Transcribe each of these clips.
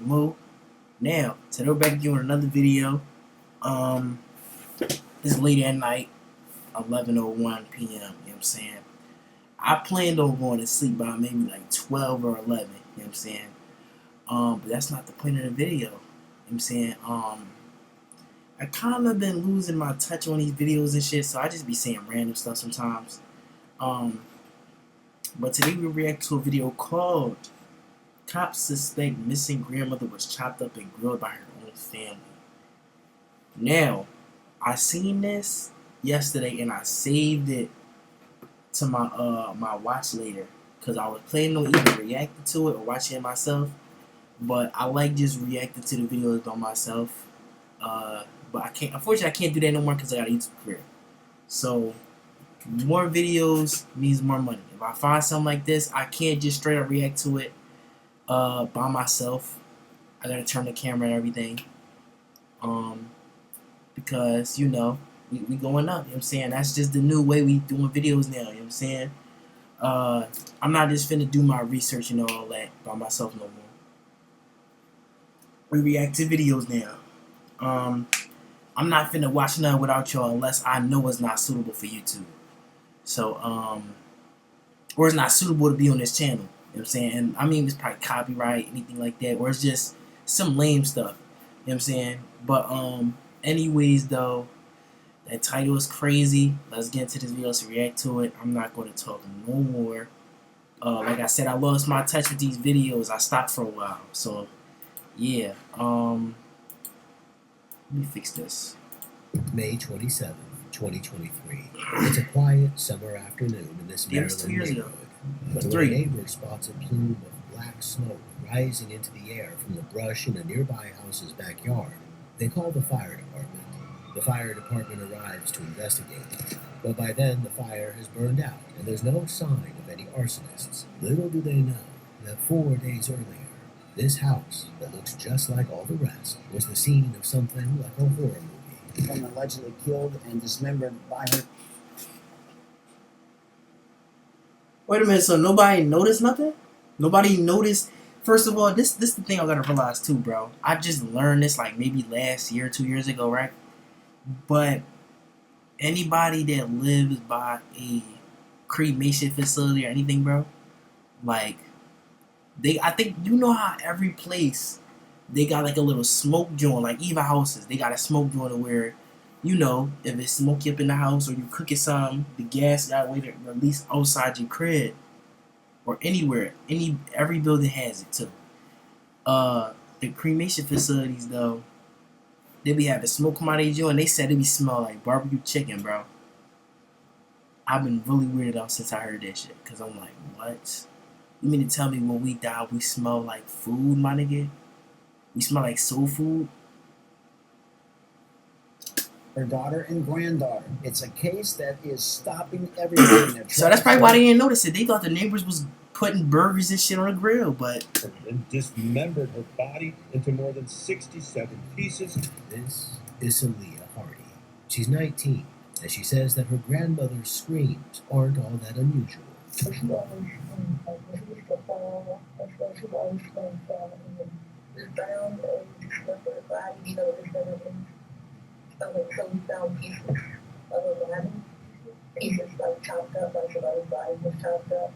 Mo. Now, today we're back again with another video. It's late at night, 11:01 p.m. You know what I'm saying? I planned on going to sleep by maybe like 12 or 11. You know what I'm saying? But that's not the point of the video. You know what I'm saying? I kind of been losing my touch on these videos and shit, so I just be saying random stuff sometimes. But today we react to a video called "Cops Suspect Missing Grandmother Was Chopped Up and Grilled by Her Own Family." Now, I seen this yesterday and I saved it to my watch later because I was planning on either reacting to it or watching it myself. But I like just reacting to the videos by myself. But I can't. Unfortunately, I can't do that no more because I got a YouTube career. So more videos means more money. If I find something like this, I can't just straight up react to it by myself. I gotta turn the camera and everything. Because we going up, you know what I'm saying? That's just the new way we doing videos now, you know what I'm saying? I'm not just finna do my research and all that by myself no more. We react to videos now. I'm not finna watch none without y'all unless I know it's not suitable for YouTube. So, or it's not suitable to be on this channel, you know what I'm saying? And I mean, it's probably copyright, anything like that, or it's just some lame stuff, you know what I'm saying? But, anyways, though, that title is crazy. Let's get into this video to react to it. I'm not going to talk no more. Like I said, I lost my touch with these videos. I stopped for a while. So, yeah. Let me fix this. May 27th, 2023. It's a quiet summer afternoon in this Maryland neighborhood. When a neighbor spots a plume of black smoke rising into the air from the brush in a nearby house's backyard, they call the fire department. The fire department arrives to investigate, but by then the fire has burned out and there's no sign of any arsonists. Little do they know that 4 days earlier, this house, that looks just like all the rest, was the scene of something like a horror movie. Been allegedly killed and dismembered by her. Wait a minute, so nobody noticed nothing? Nobody noticed? First of all, this is the thing I gotta realize too, bro. I just learned this like maybe last year, 2 years ago, right? But anybody that lives by a cremation facility or anything, bro, like I think you know how every place they got like a little smoke joint, like even houses, they got a smoke joint where, if it's smoky up in the house or you cooking something, the gas got a way to release outside your crib or anywhere. Every building has it too. The cremation facilities though, they be having smoke come out of their joint, and they said it be smell like barbecue chicken, bro. I've been really weirded out since I heard that shit, cause I'm like, what? You mean to tell me when we die we smell like food, my nigga? We smell like soul food? Her daughter and granddaughter. It's a case that is stopping everything in their tracks. So that's probably why they didn't notice it. They thought the neighbors was putting burgers and shit on the grill, but and dismembered her body into more than 67 pieces. This is Aaliyah Hardy. She's 19, and she says that her grandmother's screams aren't all that unusual. So we found pieces of her body, pieces like chopped up, like somebody's body was chopped up,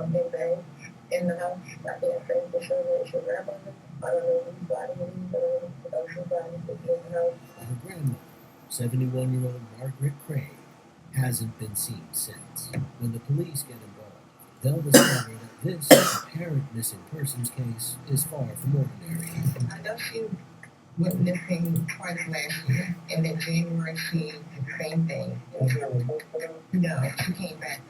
in bags in the house. I can't say for sure that it's your grandmother. I don't know whose body it is, but her body was in the house. Her grandmother, 71-year-old Margaret Craig, hasn't been seen since. When the police get involved, they'll discover that this apparent missing persons case is far from ordinary. I know she went missing twice last year, and in January she did the same thing. No, she came back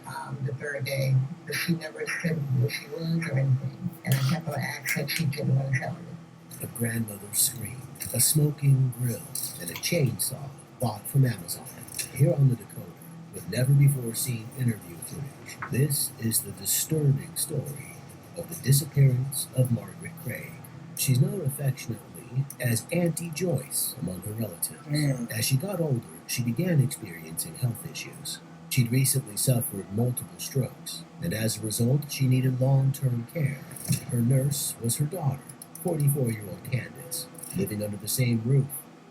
the third day, but she never said where she was or anything. And I kept on asking, she didn't want to tell me. A grandmother's scream, a smoking grill, and a chainsaw bought from Amazon. Here on the decoder, with never-before-seen interview footage, this is the disturbing story of the disappearance of Margaret Craig. She's known affectionately as Auntie Joyce among her relatives. As she got older, she began experiencing health issues. She'd recently suffered multiple strokes, and as a result, she needed long-term care. Her nurse was her daughter, 44-year-old Candace, living under the same roof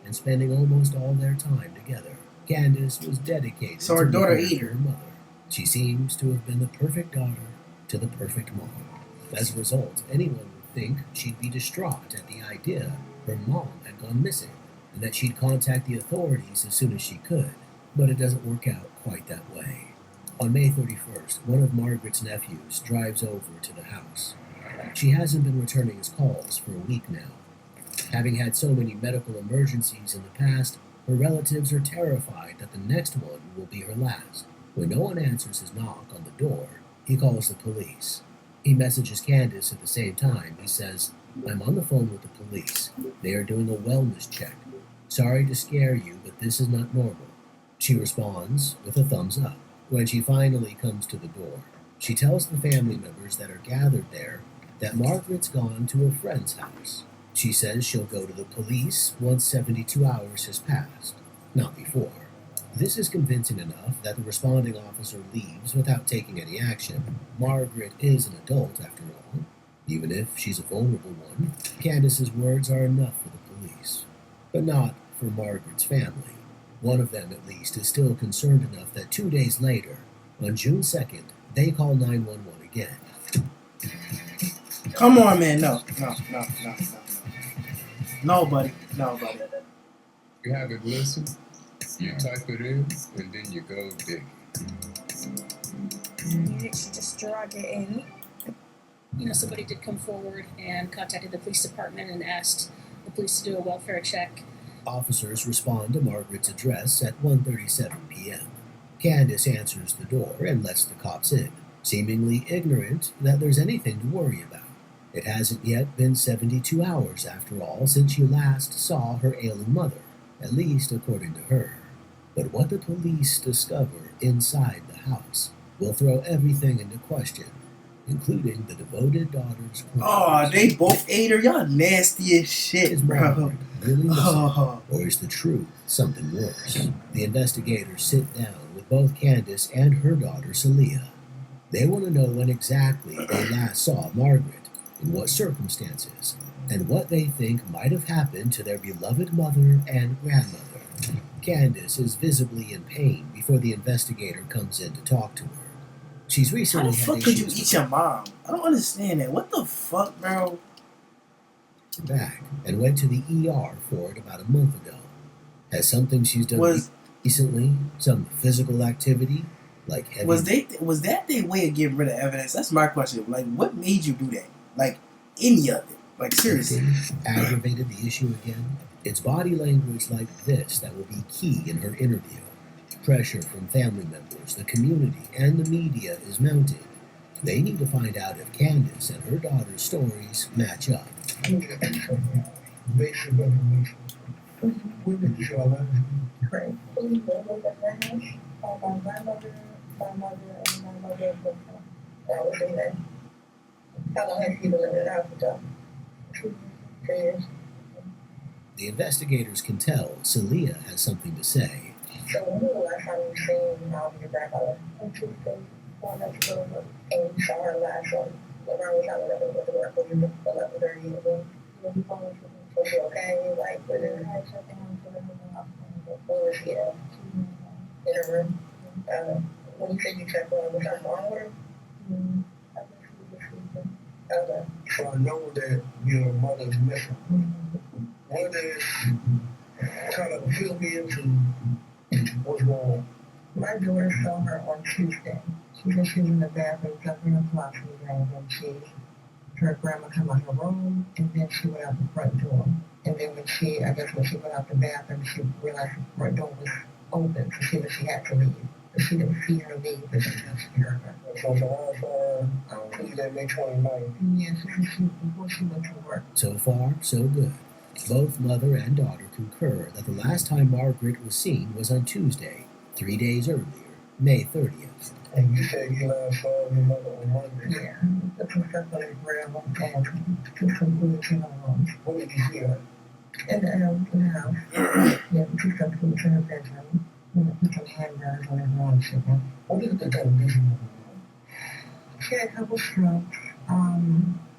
and spending almost all their time together. Candace was dedicated So her to daughter looking ate after her. her mother. She seems to have been the perfect daughter to the perfect mom. As a result, anyone would think she'd be distraught at the idea her mom had gone missing and that she'd contact the authorities as soon as she could. But it doesn't work out quite that way. On May 31st, one of Margaret's nephews drives over to the house. She hasn't been returning his calls for a week now. Having had so many medical emergencies in the past, her relatives are terrified that the next one will be her last. When no one answers his knock on the door, he calls the police. He messages Candace at the same time. He says, "I'm on the phone with the police. They are doing a wellness check. Sorry to scare you, but this is not normal." She responds with a thumbs up. When she finally comes to the door, she tells the family members that are gathered there that Margaret's gone to a friend's house. She says she'll go to the police once 72 hours has passed, not before. This is convincing enough that the responding officer leaves without taking any action. Margaret is an adult, after all, even if she's a vulnerable one. Candace's words are enough for the police, but not for Margaret's family. One of them, at least, is still concerned enough that 2 days later, on June 2nd, they call 911 again. Come on, man. No. No, buddy. You have it listen, you type it in, and then you go dig. You literally just drag it in. Somebody did come forward and contacted the police department and asked the police to do a welfare check. Officers respond to Margaret's address at 1:37 p.m. Candace answers the door and lets the cops in, seemingly ignorant that there's anything to worry about. It hasn't yet been 72 hours, after all, since she last saw her ailing mother, at least according to her. But what the police discover inside the house will throw everything into question, including the devoted daughter's clothes. Oh, they both ate her. Y'all nasty as shit, Is bro. Margaret really missing? Oh. Or is the truth something worse? The investigators sit down with both Candace and her daughter Celia. They want to know when exactly they last saw Margaret, in what circumstances, and what they think might have happened to their beloved mother and grandmother. Candace is visibly in pain before the investigator comes in to talk to her. She's How recently the had fuck could you issues eat your mom? I don't understand that. What the fuck, bro? with her back and went to the ER for it about a month ago. Has something she's done Was recently, some physical activity, like heavy was that their way of getting rid of evidence? That's my question. Like, what made you do that? Like, any of it? Like, seriously. lifting aggravated the issue again? It's body language like this that will be key in her interview. Pressure from family members, the community, and the media is mounting. They need to find out if Candace and her daughter's stories match up. Basic information. When did you show that? Right. We live at the house. My grandmother, my mother, and my mother. That was in there. How long have you been living in the house ago? 2 years. The investigators can tell Celia has something to say. So when was the last time you seen your grandmother? On Tuesday, 4 months ago. And you saw her last one. Around the time when I went to work, was it 11:30 in the room? Was she okay? Like, was it had something on for them? Or was she in her room? When you said you checked her, was something wrong with her? Okay. So I know that your mother's missing. What is kind of fill me into what's wrong? My daughter saw her on Tuesday. She said she was in the bathroom, jumping on clocks and she her grandma come out her room, and then she went out the front door. And then when she went out the bathroom, she realized the front door was open, so she knew she had to leave. But she didn't see her leave, but she knew she heard her. So I saw her Tuesday, May 29th. Yes, before she went to work. So far, so good. Both mother and daughter concur that the last time Margaret was seen was on Tuesday, 3 days earlier, May 30th. And you said you last saw your mother on Monday. Yeah, the stuff on the ground and took some foods in her room. When did you see her? In the house. Yeah, we took some foods in her bedroom. We put some handguns on her room, What is the condition of She had a couple strokes,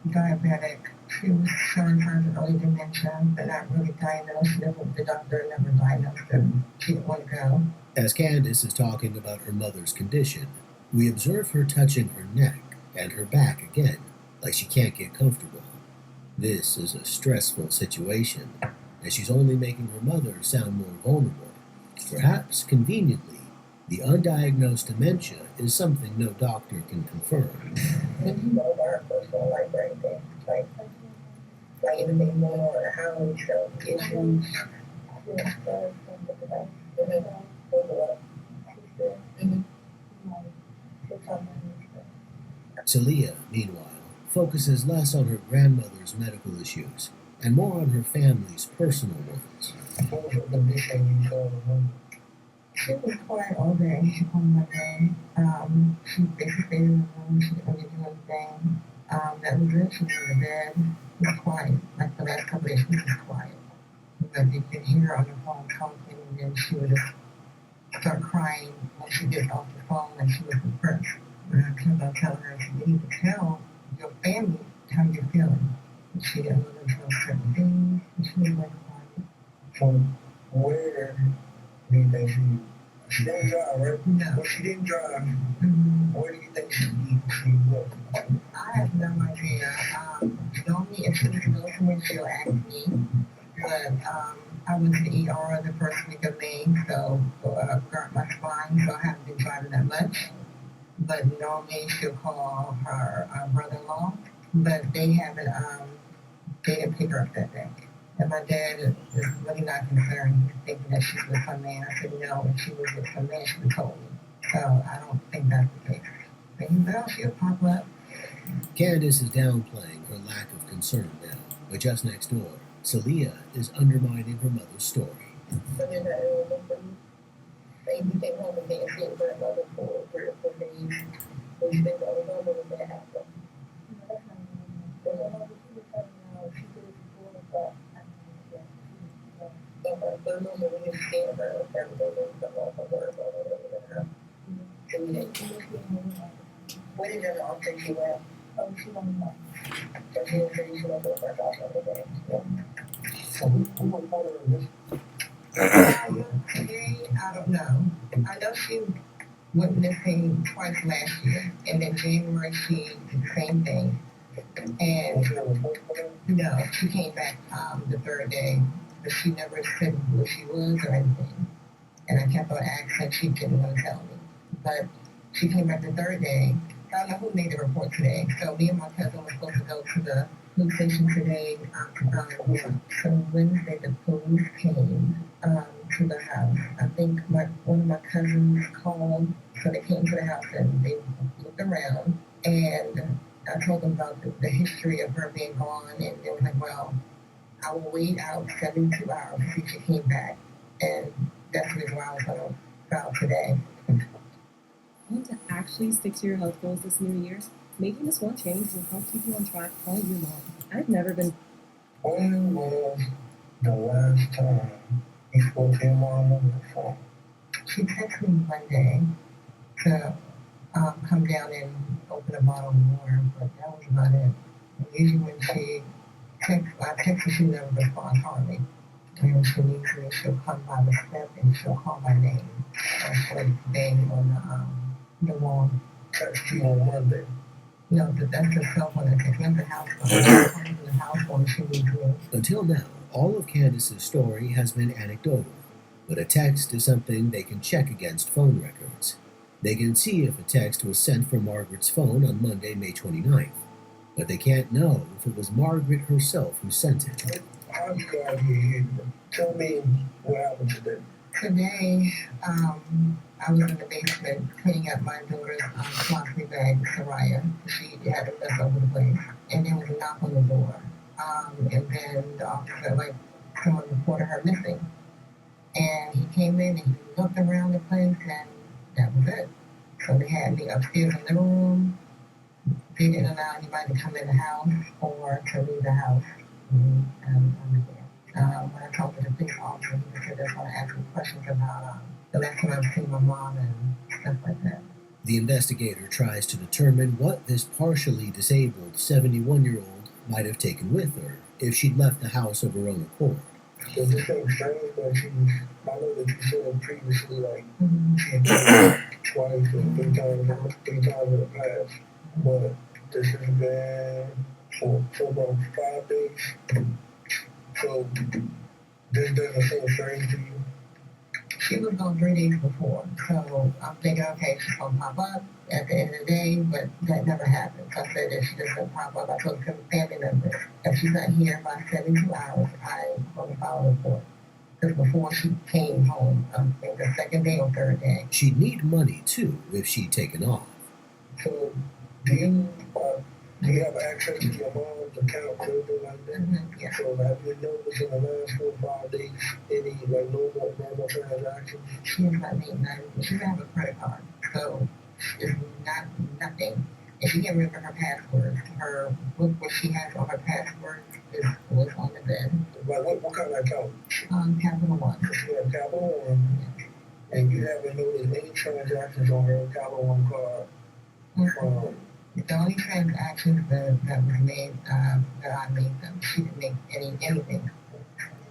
diabetic, She was showing signs of early dementia, but not really diagnosed. The doctor never diagnosed her. She didn't want to go. As Candace is talking about her mother's condition, we observe her touching her neck and her back again, like she can't get comfortable. This is a stressful situation, as she's only making her mother sound more vulnerable. Perhaps, conveniently, the undiagnosed dementia is something no doctor can confirm. When you know our personal life or anything, like anything going on in the house, so issues. Celia, meanwhile, focuses less on her grandmother's medical issues and more on her family's personal ones. What was the big thing you saw in the room? She was quiet all day on Monday. She basically stayed in the room. She didn't really do anything. That was it. She was in the bed. She was quiet. Like the last couple of days, she was quiet. But you could hear her on the phone talking, and then she would just start crying when she gets off the phone, and she was depressed. And I kept on telling her, you need to tell your family how you're feeling. And she didn't want to tell certain things, and she was like quiet. So where do you think she didn't drive, right? No. Well, she didn't drive. Where do you think she went? I have no idea. Normally, if she was to go somewhere, she'll ask me. But I was in the ER the first week of May, so hurt my spine, so I haven't been driving that much. But normally, she'll call her brother-in-law, but they haven't. They didn't pick her up that day. And my dad is really not concerned. He's thinking that she's with some man. I said, no, if she was with some man, she would have told me. So I don't think that's the case. But you know, she'll pop up. Candace is downplaying her lack of concern now, but just next door, Celia is undermining her mother's story. But then they came home and they said grandmother for 3 or 4 days. So you think, oh, no, when that happened. But normally when you see her, everything is come off of her. Where did your mom think she went? Oh, she don't know. So she didn't say she went to the first house every day. So who was part of this? Today, I don't know. I know she went missing twice last year, and then January she did the same thing. And Was she on the phone with her? no, she came back the 3rd day, but she never said who she was or anything. And I kept on asking, she didn't want to tell me. But she came back the 3rd day. I don't know who made the report today. So me and my cousin were supposed to go to the police station today. So Wednesday the police came to the house. I think one of my cousins called, so they came to the house and they looked around, and I told them about the history of her being gone, and they were like, well, I will wait out 72 hours to see if she came back, and that's the reason why I was going to file today. I want to actually stick to your health goals this new year. Making this one change will help keep you on track all year long. I've never been. When was the last time you spoke to your mom on the phone? She texted me one day to come down and open a bottle of water, but that was about it. And usually when she I text her, she never responds hardly. And when she needs me, she'll come by the step and she'll call my name. Or bang on the wall. Text you on Monday. No, that's her cell phone. I text the house phone. The house phone, she needs me. Until now, all of Candace's story has been anecdotal, but a text is something they can check against phone records. They can see if a text was sent from Margaret's phone on Monday, May 29th, but they can't know if it was Margaret herself who sent it. How did you guys get here? Tell me what happened today. Today, I was in the basement cleaning up my daughter's philosophy bag, Soraya. She had a mess over the place. And there was a knock on the door. And then the officer, someone reported her missing. And he came in and he looked around the place, and that was it. So they had me upstairs in the living room. They didn't allow anybody to come in the house or to leave the house. And I was there. When I talked to the police officer, he said they're going to ask me questions about the last time I've seen my mom and stuff like that. The investigator tries to determine what this partially disabled 71-year-old might have taken with her if she'd left the house of her own accord. So this ain't strange that I know that you said previously, like, she had done it twice or three times in the past, but this has been for about 5 days. So this doesn't seem strange to you. She was gone 3 days before, so I'm thinking, okay, she's gonna pop up at the end of the day, but that never happened. So I said that she just gonna pop up. I told some family members, if she's not here by 72 hours, I'm gonna file a report. Because before she came home, I think the second day or third day. She'd need money, too, if she'd taken off. So do you have access to your mom's account or anything like that? Mm-hmm, yeah. So have you noticed in the last 4 or 5 days any like normal transactions? She has not made none. She doesn't have a credit card, so it's not nothing. And she can't remember her passwords. Her what she has on her passwords is what's on the bed. Like what kind of account? Capital One. So she had Capital One, and you haven't noticed any transactions on her Capital One card. The only transactions that was made, that I made them, she didn't make anything.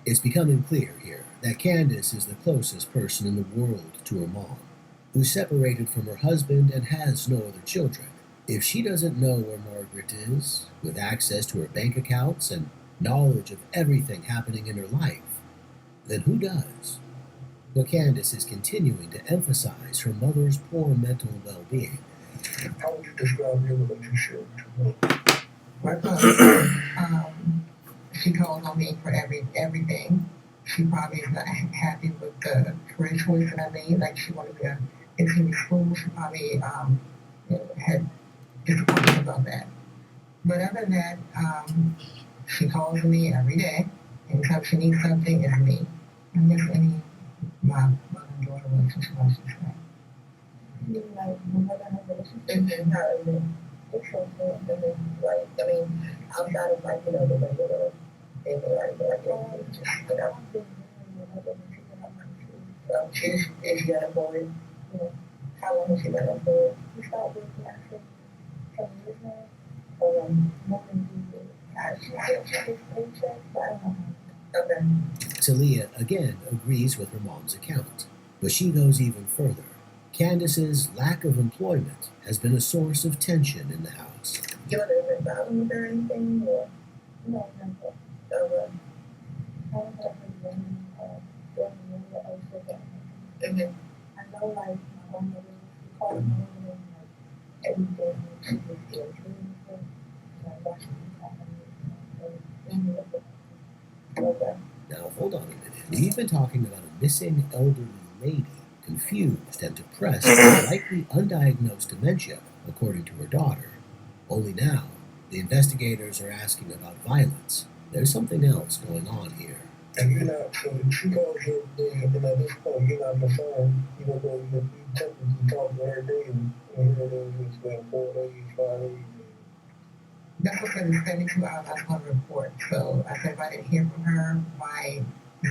It's becoming clear here that Candace is the closest person in the world to her mom, who's separated from her husband and has no other children. If she doesn't know where Margaret is, with access to her bank accounts and knowledge of everything happening in her life, then who does? But Candace is continuing to emphasize her mother's poor mental well-being. How would you describe your relationship to her? My mother, she calls on me for everything. She probably is not happy with the career choice that I made. Like she wanted to continue school. She probably had disappointment about that. But other than that, she calls me every day. Anytime she needs something, it's me. I miss my mother and daughter relationship, I should say. Like, my mother has a relationship with her, and then it's so good. And then, like, I mean, outside of, like, the regular thing, she's unemployed. How long has she been unemployed? We started working actually 10 years now. More than 2 years. She gets paycheck, but I don't know. Okay. Talia again agrees with her mom's account, but she goes even further. Candace's lack of employment has been a source of tension in the house. You know, there's been problems or anything, or? No, nothing. So, I don't have any I know, like, my mom was calling me and, like, every day she was still doing stuff. Like, watching me okay. Now, hold on a minute. We've been talking about a missing elderly lady, confused and depressed with likely undiagnosed dementia, according to her daughter. Only now, the investigators are asking about violence. There's something else going on here. And you're not, so she calls you, and at this point, you're not on the phone, even though you technically talk to her daily, and here it is, it's been 4 days, 5 days. That's what said in 72 hours, I was going to report. So I said if I didn't hear from her by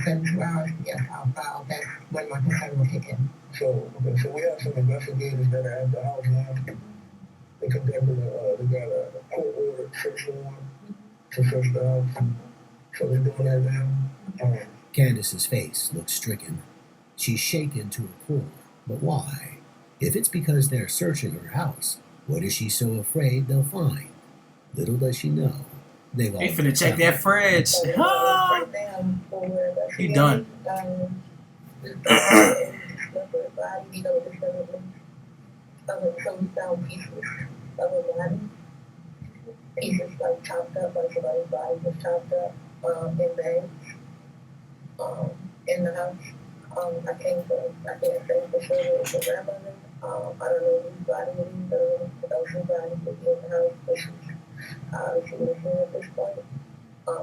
72 hours, yes, I'll file. That's when my concern will kick in. So we have some investigators that are at the house now. They conducted they got a court order search warrant to search the house. So they're doing that now. Candace's face looks stricken. She's shaken to her core. But why? If it's because they're searching her house, what is she so afraid they'll find? Little does she know, they've all They finna check that fridge. Ah! You done. So we found pieces of her body. Pieces like chopped up, like somebody's body was chopped up in bags in the house. I can't say for sure it was a grandmother. I don't know whose body it is, but whose body would be in the house, but she was here at this point.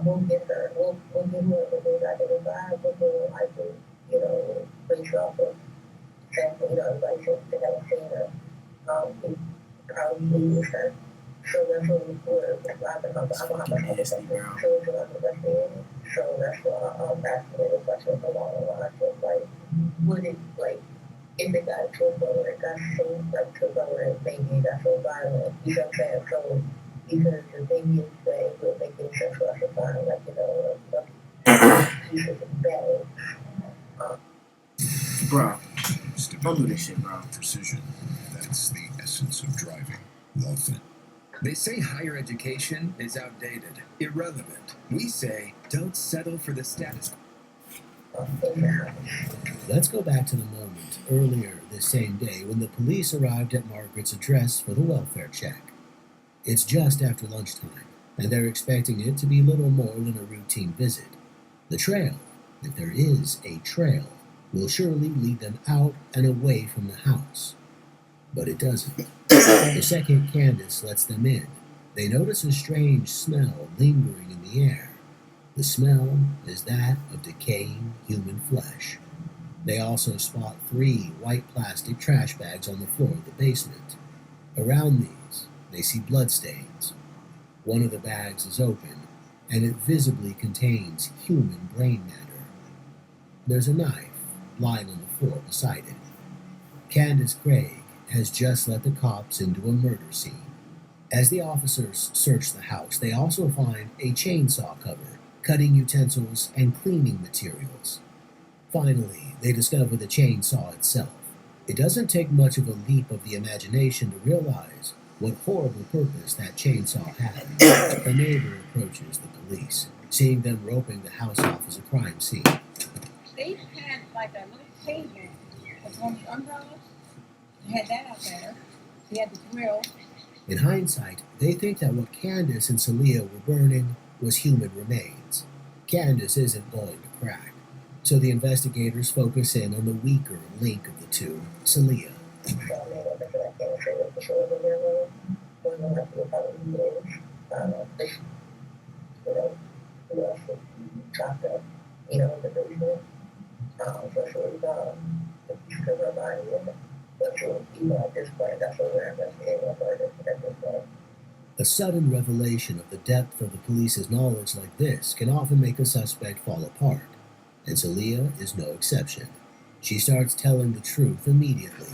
We'll get her, we'll get whoever they identify, but then I can, based off of sample, everybody says they haven't seen her. He probably is her. So that's what we're I'm gonna have to Nasty, bro. So that's why I'm asking the question along the lines of, like, would it, like, if it got to a point where it got seen, like, to a point where maybe it got so violent, you know what I'm saying? So, because the thing is that it would make she's just bad. Bro, don't do this shit, bro. Precision. That's the essence of driving. Love it. They say higher education is outdated, irrelevant. We say don't settle for the status quo. Let's go back to the moment earlier this same day when the police arrived at Margaret's address for the welfare check. It's just after lunchtime, and they're expecting it to be little more than a routine visit. The trail, if there is a trail, will surely lead them out and away from the house. But it doesn't. The second Candace lets them in, they notice a strange smell lingering in the air. The smell is that of decaying human flesh. They also spot 3 white plastic trash bags on the floor of the basement. Around these, they see bloodstains. One of the bags is open, and it visibly contains human brain matter. There's a knife lying on the floor beside it. Candace Craig has just let the cops into a murder scene. As the officers search the house, they also find a chainsaw cover, cutting utensils, and cleaning materials. Finally, they discover the chainsaw itself. It doesn't take much of a leap of the imagination to realize what horrible purpose that chainsaw had. A neighbor approaches the police, seeing them roping the house off as a crime scene. They had like a little pavement with one of the umbrellas. They had that out there. They had the grill. In hindsight, they think that what Candace and Celia were burning was human remains. Candace isn't going to crack, so the investigators focus in on the weaker link of the two, Celia. A sudden revelation of the depth of the police's knowledge like this can often make a suspect fall apart, and Celia is no exception. She starts telling the truth immediately.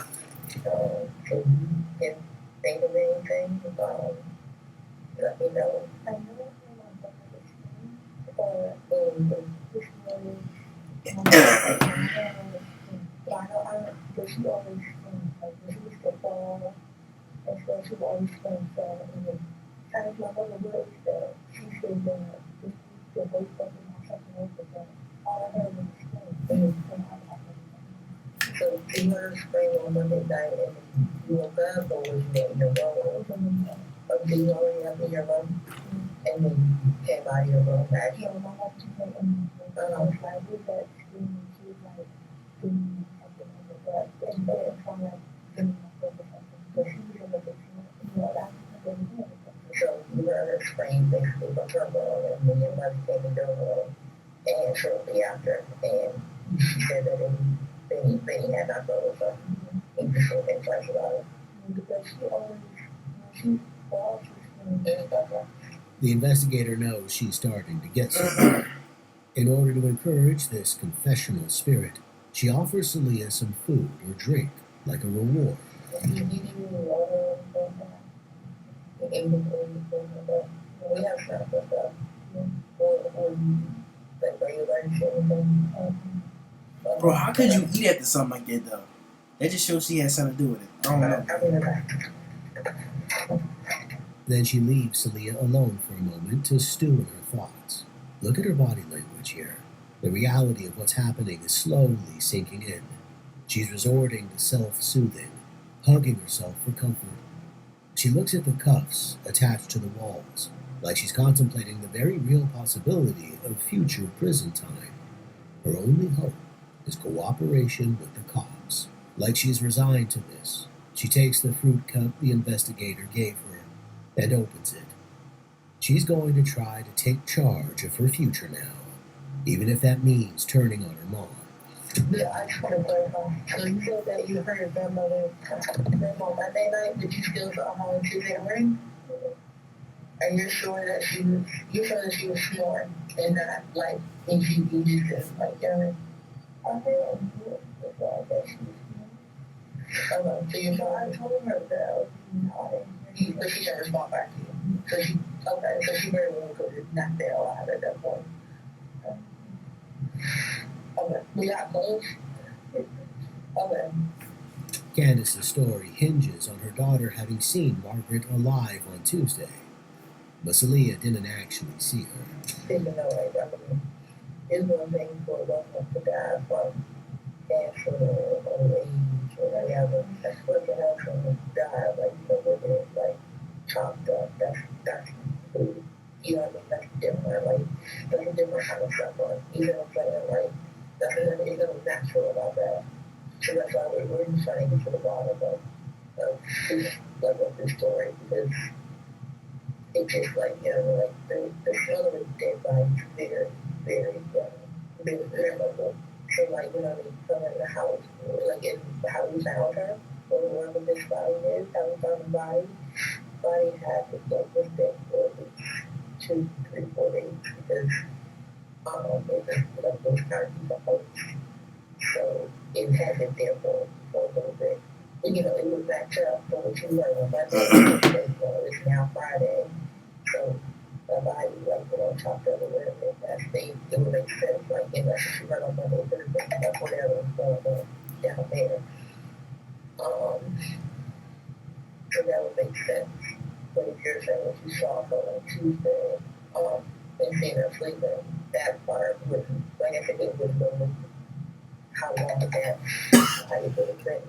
So she heard her scream on Monday night and you woke up or was you in your room? Or did you already have in your room? And then you came out of your room back. Yeah, my mom was like, I did that scream and she was like, doing something like that. And then from like, doing something or something. So she was in the basement, you know, that's what they did. So you heard her scream basically from her room and then your mother came in your room and shortly after. And she said that they had not told us interesting things like about it. Because she falls, The investigator knows she's starting to get somewhere. In order to encourage this confessional spirit, she offers Celia some food or drink, like a reward. We have stuff with stuff. Bro, how could you eat after something like that, though? That just shows she had something to do with it. I don't know. Then she leaves Celia alone for a moment to stew in her thoughts. Look at her body language here. The reality of what's happening is slowly sinking in. She's resorting to self-soothing, hugging herself for comfort. She looks at the cuffs attached to the walls, like she's contemplating the very real possibility of future prison time. Her only hope is cooperation with the cops. Like she's resigned to this, she takes the fruit cup the investigator gave her and opens it. She's going to try to take charge of her future now, even if that means turning on her mom. Yeah, I just want to clarify. So you said that you heard your grandmother on Monday night, but you still saw her on Tuesday morning? And you're sure that she was snoring and not like in she just like yelling? Okay, so you know, I told her that I was nodding, but she didn't respond back to you. So she very well could have knocked that alive at that point. We got close. Okay. Candace's story hinges on her daughter having seen Margaret alive on Tuesday, but Celia didn't actually see her. Even though, like, I mean, it's one thing for a loved one to die from cancer or old age or whatever. That's what else when you die, like, you know, where it's like chopped up. That's food. You know what I mean? That's different. Like, that's a different kind of suffering. You know what I'm saying? Like, that's nothing natural about that. So that's why we're just trying to get to the bottom of this story, because it's just like, you know, like the smell of a dead body is very, very local. So like, you know, they come in the house, like in how we found her, or wherever this body is, how we found the body had to go with it for at least 2, 3, 4 days, because it was like those kind of people. So it had been there for a little bit. And, you know, it was backed up for what you learned. But it's now Friday. So the body, like, you know, chopped up a little bit. It would make sense, like, unless she run on Monday, Thursday, that's whatever was going on down there. So that would make sense. But if you're saying what you saw her on Tuesday, and seeing her sleeping, that part wouldn't, like I said, it wouldn't know how long that, how you put it, like,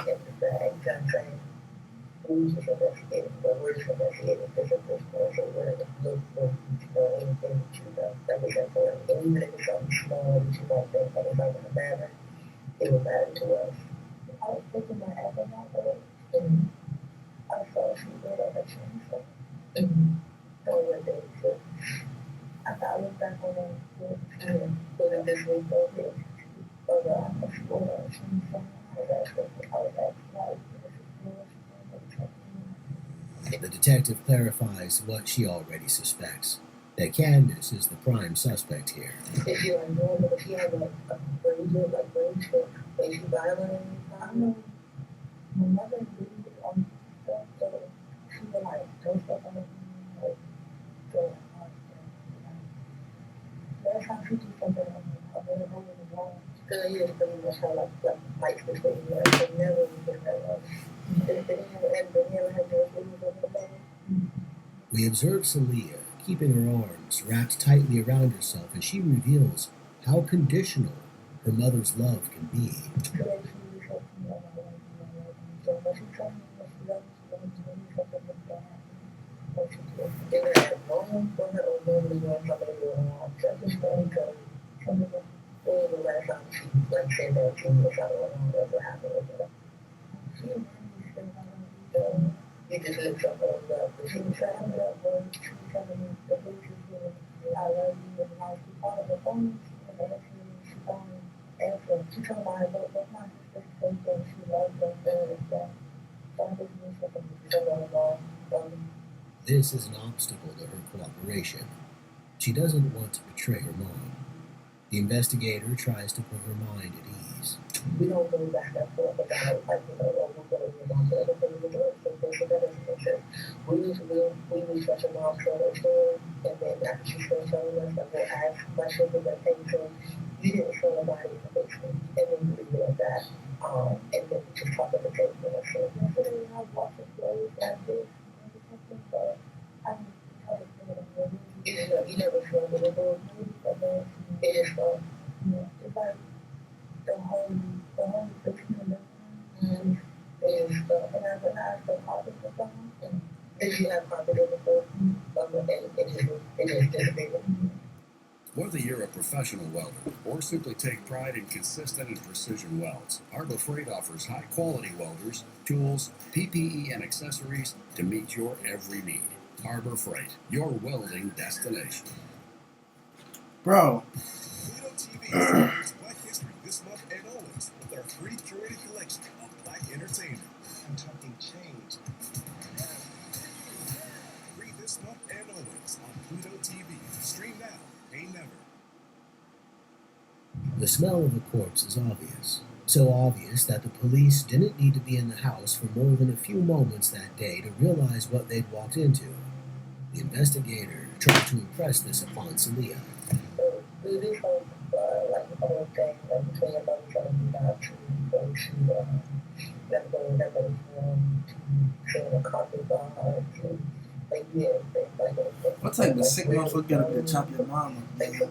in the bag, you know what I'm saying? We just investigating, but we're just investigating this at this point, so we're looking for, you know, anything that you know, that is important. And even if it's something small that you might think that is not going to matter, it will matter to us. I was thinking my apple out, and I saw she read on the chin, so, so what day, so, I thought I looked back on it, was it this week, okay? But I'm school or something, I was asking, The detective clarifies what she already suspects, that Candace is the prime suspect here. If you're normal, if you have like a brain, like brain trip, if you violent, I don't know. My mother really on stuff, so she would like throw stuff on me, like so that's how she do something on me. I'm gonna go with the wrong. Because it is pretty much how like fights between us. They never been that much. We observe Celia keeping her arms wrapped tightly around herself as she reveals how conditional her mother's love can be. You just look up on the she was trying to work, she was telling me the pictures were, I love you, and I was part of the phone, and she found me, and she told me I love my sister, and she loved them, and stuff. So I just knew something was so long. This is an obstacle to her cooperation. She doesn't want to betray her mom. The investigator tries to put her mind at ease. We don't go back and forth about, like, you know, we're going to mom to everything we're doing, so that doesn't make sense. We research a mom's story, and then after she starts telling us, like, we'll ask questions and then things, so you didn't show nobody in the basement, and then we leave it at that, and then we just talk at the table, and so, yesterday I walked the clothes like this, but I you never feel the little it is fun. Yeah, it's like the whole basement is and I realized the carpet was gone. Did you have carpet in before? It just disappeared. Whether you're a professional welder or simply take pride in consistent and precision welds, Harbor Freight offers high-quality welders, tools, PPE, and accessories to meet your every need. Harbor Freight, your welding destination. Bro. Pluto TV celebrates Black History this month and always with our free curated collection of Black entertainment. I'm talking change. Free this month and always on Pluto TV. Stream now, pay never. The smell of a corpse is obvious. So obvious that the police didn't need to be in the house for more than a few moments that day to realize what they'd walked into. The investigator tried to impress this upon Celia. We do hope, like, thing, like between your mother trying to be not true, so she never go in that room to sit in a coffee bar to like What type of sick motherfucker gotta be to chop your mama? Like your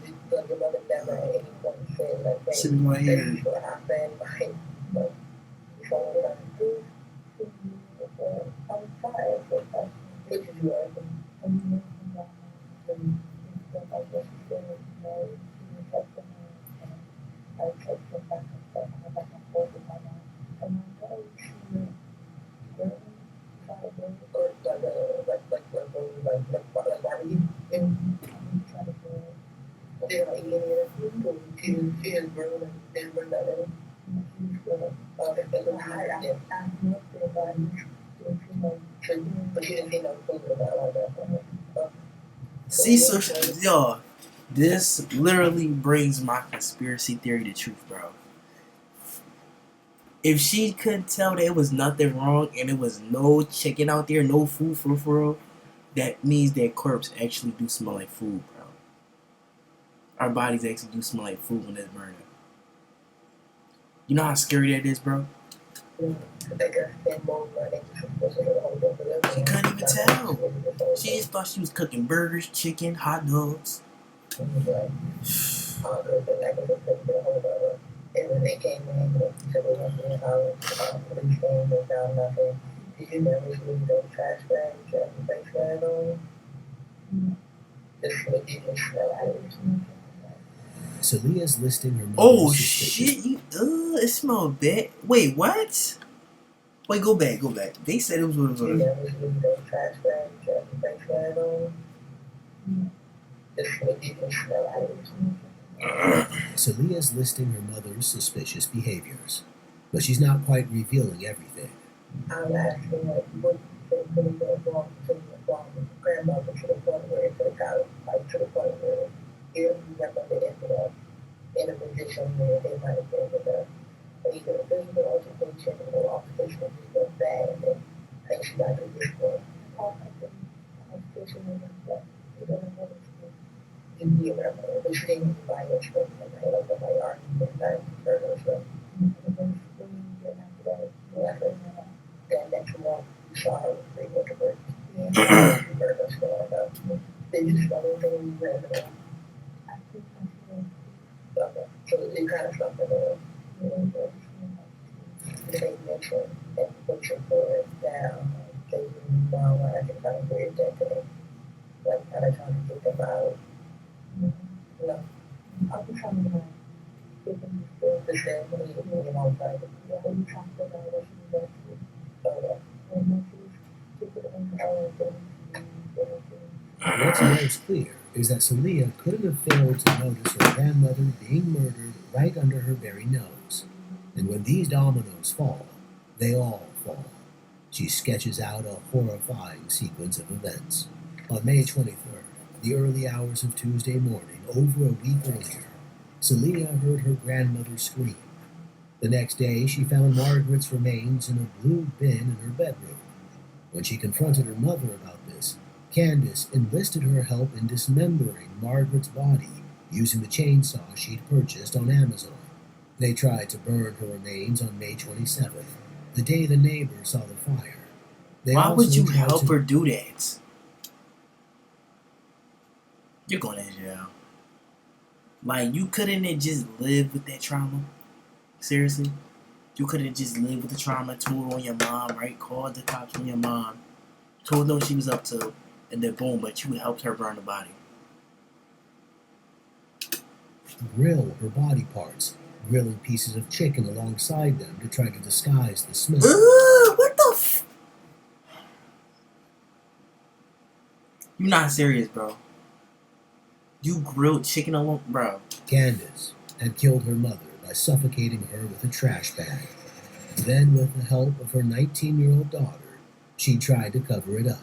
mother never at any point said like Shit in my ear. this what happened, like so what I do I'm tired so what did you ever I kept him back and forth and back and forth with my mom. And I know she really tried to do it, or like why were you in trying to do it? They're like eating it she is grown and didn't bring that in. She's gonna hide out and not everybody but she didn't see no food about like that. See, so yo, this literally brings my conspiracy theory to truth, bro. If she couldn't tell that it was nothing wrong and it was no chicken out there, no food for real, that means that corpse actually do smell like food, bro. Our bodies actually do smell like food when it's burning. You know how scary that is, bro? She couldn't even tell. She just thought she was cooking burgers, chicken, hot dogs. And when they came in, they said we went to the house, police came, they found nothing. Did you never leave those trash bags and face bag on? Just so you can smell it. Salia's listing her mother's Oh suspicious. shit! It smelled bad. Wait, what? Wait, go back. They said it was what it You was. never leave those trash bags and face bag on? Just so you can smell it. Salia's listing her mother's suspicious behaviors, but she's not quite revealing everything. I'm asking like what could have been wrong to your grandmother to the point where it could have got like to the point where if you never ended up in a position where they might have been with a either a physical altercation or altercation was just bad and then I think she got to this point. Altercation was like you don't know what it's doing. You be around her, but she didn't buy your stuff and I like my art and I heard her stuff. Then next month, you saw her with three winter birds. Yeah, you heard us going about. They just started doing random. Okay, so it kind of stuff that they mentioned that what you put down, they now I can kind of weird that thing. Like, kind of trying to get them out. No, I'll be trying to give them the same when you know, private. Yeah, when you try to figure out what you want to do. So, when you keep it in the What's most clear is that Salia couldn't have failed to notice her grandmother being murdered right under her very nose. And when these dominoes fall, they all fall. She sketches out a horrifying sequence of events. On May 23rd, the early hours of Tuesday morning, over a week earlier, Salia heard her grandmother scream. The next day, she found Margaret's remains in a blue bin in her bedroom. When she confronted her mother about this, Candace enlisted her help in dismembering Margaret's body using the chainsaw she'd purchased on Amazon. They tried to burn her remains on May 27th, the day the neighbors saw the fire. They Why would also you tried help to- her do that? You're going to jail. Like, you couldn't have just lived with that trauma? Seriously? You couldn't have just lived with the trauma, told on your mom, right? Called the cops on your mom, told them what she was up to, and then boom, but you helped her burn the body. grill her body parts, grilling pieces of chicken alongside them to try to disguise the smell. What the f... You're not serious, bro. You grilled chicken alone, bro. Candace had killed her mother by suffocating her with a trash bag. Then, with the help of her 19-year-old daughter, she tried to cover it up.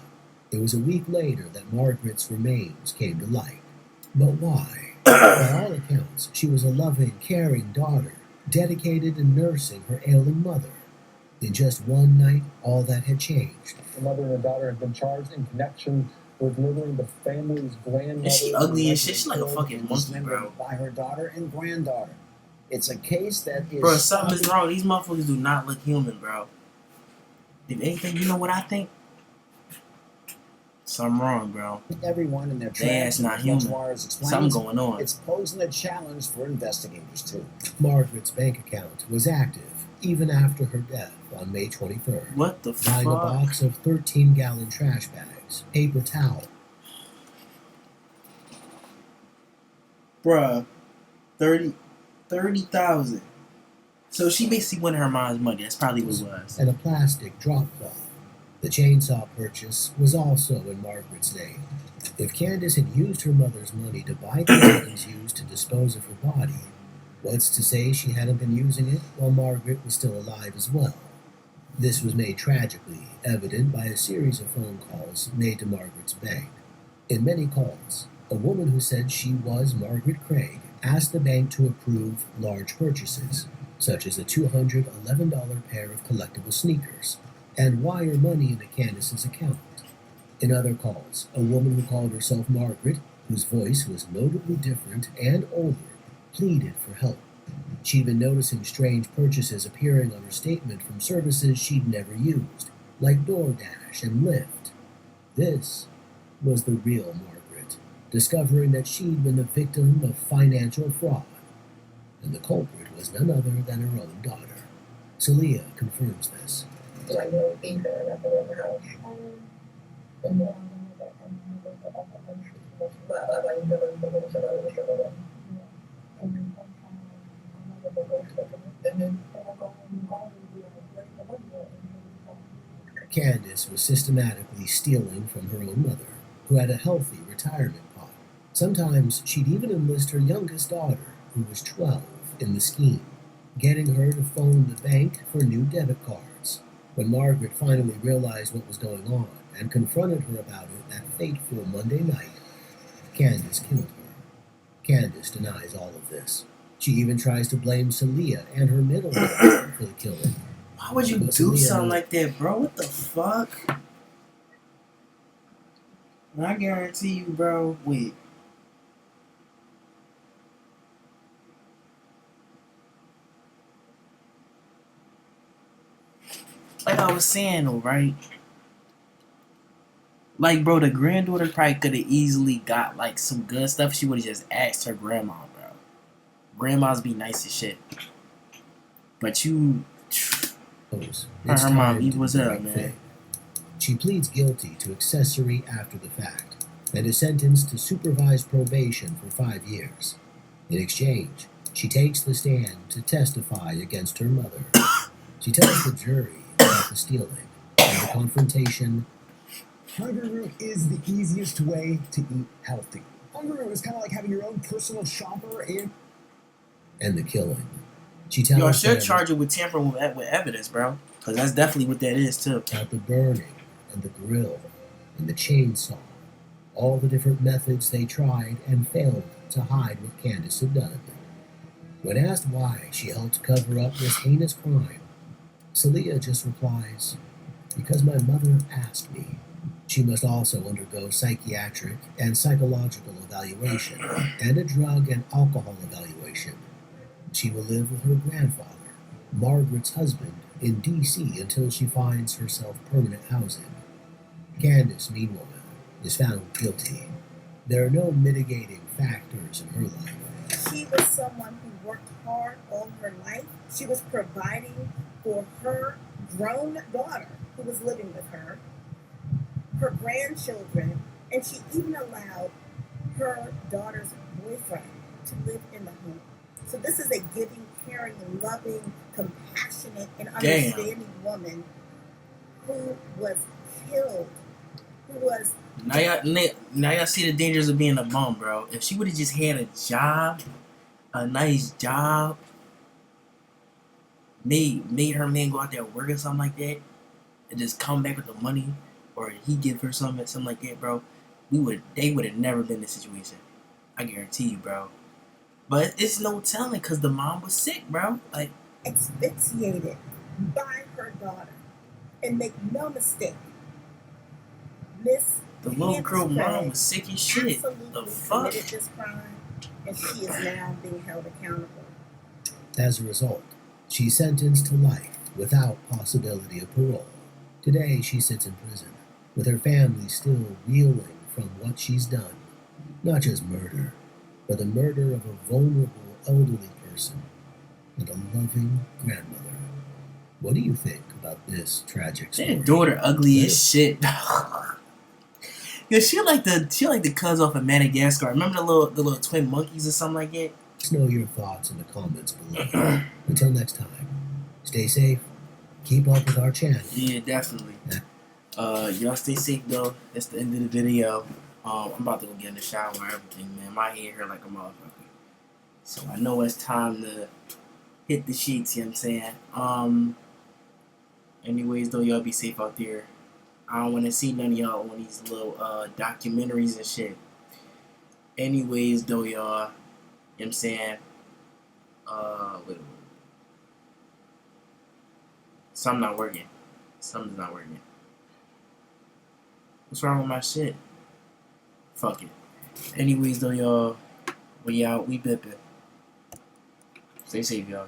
It was a week later that Margaret's remains came to light. But why? By all accounts, she was a loving, caring daughter, dedicated in nursing her ailing mother. In just one night, all that had changed. The mother and the daughter have been charged in connection with murdering the family's grandmother. And she ugly as shit. She's like a fucking monkey, bro. By her daughter and granddaughter. It's a case that is... Bro, something is wrong. These motherfuckers do not look human, bro. If anything, you know what I think? Something wrong, bro. Everyone in their That's not human. Something going on. It's posing a challenge for investigators, too. Margaret's bank account was active even after her death on May 23rd. What the fuck? Buying a box of 13-gallon trash bags, paper towel. Bruh, 30,000. So she basically wanted her mom's money. That's probably what it was. And a plastic drop cloth. The chainsaw purchase was also in Margaret's name. If Candace had used her mother's money to buy the items used to dispose of her body, what's to say she hadn't been using it while Margaret was still alive as well? This was made tragically evident by a series of phone calls made to Margaret's bank. In many calls, a woman who said she was Margaret Craig asked the bank to approve large purchases, such as a $211 pair of collectible sneakers, and wire money into Candace's account. In other calls, a woman who called herself Margaret, whose voice was notably different and older, pleaded for help. She'd been noticing strange purchases appearing on her statement from services she'd never used, like DoorDash and Lyft. This was the real Margaret, discovering that she'd been the victim of financial fraud, and the culprit was none other than her own daughter. Celia confirms this. Candace was systematically stealing from her own mother, who had a healthy retirement pot. Sometimes she'd even enlist her youngest daughter, who was 12, in the scheme, getting her to phone the bank for new debit cards. When Margaret finally realized what was going on and confronted her about it that fateful Monday night, Candace killed her. Candace denies all of this. She even tries to blame Celia and her middle daughter for the killing. Why would you do something like that, bro? What the fuck? I guarantee you, bro. Wait. Like I was saying, though, right? Like, bro, the granddaughter probably could have easily got, like, some good stuff. She would have just asked her grandma, bro. Grandmas be nice as shit. But you... Her mom evil as hell, man. She pleads guilty to accessory after the fact and is sentenced to supervised probation for 5 years. In exchange, she takes the stand to testify against her mother. She tells the jury about the stealing and the confrontation. Hungaroo is the easiest way to eat healthy. Hungaroo is kind of like having your own personal shopper and the killing. She tells Y'all should charge it with tampering with evidence, bro. Because that's definitely what that is, too. About the burning and the grill and the chainsaw. All the different methods they tried and failed to hide what Candace had done. When asked why she helped cover up this heinous crime, Celia just replies, "Because my mother asked me." She must also undergo psychiatric and psychological evaluation and a drug and alcohol evaluation. She will live with her grandfather, Margaret's husband, in D.C. until she finds herself permanent housing. Candace, meanwhile, is found guilty. There are no mitigating factors in her life. She was someone who worked hard all her life. She was providing for her grown daughter who was living with her grandchildren, and she even allowed her daughter's boyfriend to live in the home. So this is a giving, caring, loving, compassionate, and understanding woman who was killed, who was... Now y'all see the dangers of being a bum, bro. If she would have just had a job, a nice job, made her man go out there and work or something like that, and just come back with the money, or he give her something like that, bro, they would have never been in this situation. I guarantee you, bro. But it's no telling, because the mom was sick, bro. Like, asphyxiated by her daughter. And make no mistake, Miss the little girl mom was sick as shit. Absolutely The fuck? committed this crime, and she is now being held accountable. As a result, she's sentenced to life without possibility of parole. Today, she sits in prison, with her family still reeling from what she's done. Not just murder, but the murder of a vulnerable elderly person and a loving grandmother. What do you think about this tragic story? That daughter ugly as shit. Yeah, she like the cuz off of Madagascar. Remember the little twin monkeys or something like that? Let us know your thoughts in the comments below. Until next time, stay safe, keep up with our channel. Yeah, definitely. Y'all stay safe though. That's the end of the video. I'm about to go get in the shower and everything, man. My hair hurt like a motherfucker. So I know it's time to hit the sheets, you know what I'm saying? Anyways though, y'all be safe out there. I don't want to see none of y'all on these little documentaries and shit. Anyways though, y'all, you know what I'm saying? Wait. Something's not working. Something's not working. What's wrong with my shit? Fuck it. Anyways though, y'all, we out, we bipping. Stay safe, y'all.